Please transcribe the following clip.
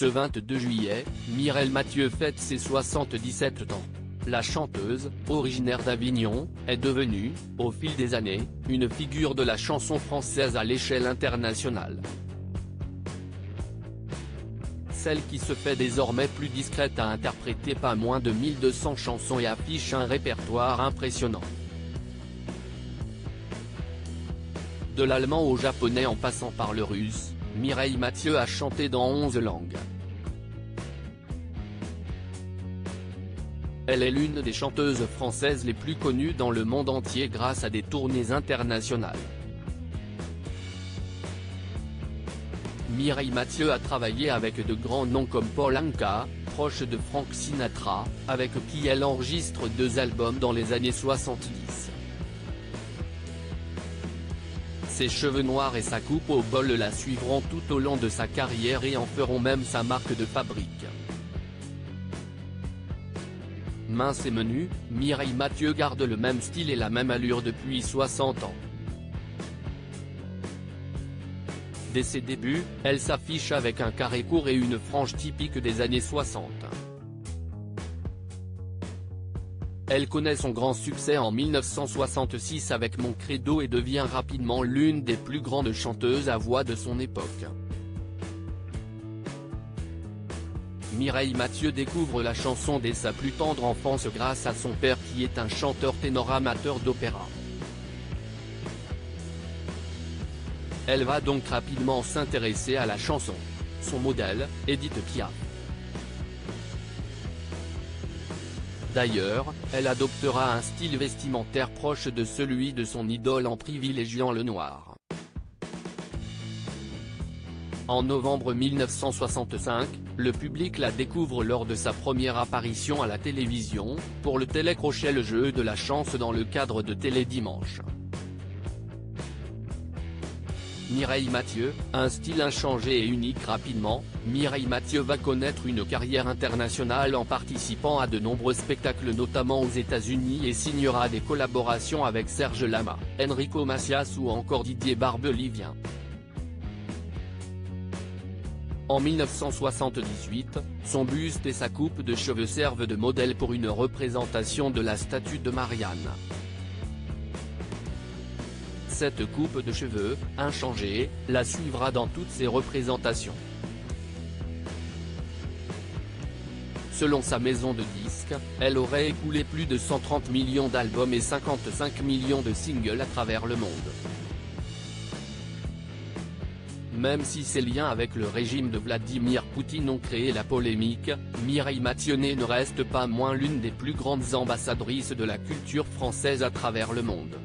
Ce 22 juillet, Mireille Mathieu fête ses 77 ans. La chanteuse, originaire d'Avignon, est devenue, au fil des années, une figure de la chanson française à l'échelle internationale. Celle qui se fait désormais plus discrète a interprété pas moins de 1200 chansons et affiche un répertoire impressionnant. De l'allemand au japonais en passant par le russe, Mireille Mathieu a chanté dans 11 langues. Elle est l'une des chanteuses françaises les plus connues dans le monde entier grâce à des tournées internationales. Mireille Mathieu a travaillé avec de grands noms comme Paul Anka, proche de Frank Sinatra, avec qui elle enregistre 2 albums dans les années 70. Ses cheveux noirs et sa coupe au bol la suivront tout au long de sa carrière et en feront même sa marque de fabrique. Mince et menue, Mireille Mathieu garde le même style et la même allure depuis 60 ans. Dès ses débuts, elle s'affiche avec un carré court et une frange typique des années 60. Elle connaît son grand succès en 1966 avec Mon Credo et devient rapidement l'une des plus grandes chanteuses à voix de son époque. Mireille Mathieu découvre la chanson dès sa plus tendre enfance grâce à son père qui est un chanteur ténor amateur d'opéra. Elle va donc rapidement s'intéresser à la chanson. Son modèle, Edith Piaf. D'ailleurs, elle adoptera un style vestimentaire proche de celui de son idole en privilégiant le noir. En novembre 1965, le public la découvre lors de sa première apparition à la télévision, pour le télécrochet Le Jeu de la Chance dans le cadre de Télédimanche. Mireille Mathieu, un style inchangé et unique. Rapidement, Mireille Mathieu va connaître une carrière internationale en participant à de nombreux spectacles notamment aux États-Unis et signera des collaborations avec Serge Lama, Enrico Macias ou encore Didier Barbelivien. En 1978, son buste et sa coupe de cheveux servent de modèle pour une représentation de la statue de Marianne. Cette coupe de cheveux, inchangée, la suivra dans toutes ses représentations. Selon sa maison de disques, elle aurait écoulé plus de 130 millions d'albums et 55 millions de singles à travers le monde. Même si ses liens avec le régime de Vladimir Poutine ont créé la polémique, Mireille Mathieu ne reste pas moins l'une des plus grandes ambassadrices de la culture française à travers le monde.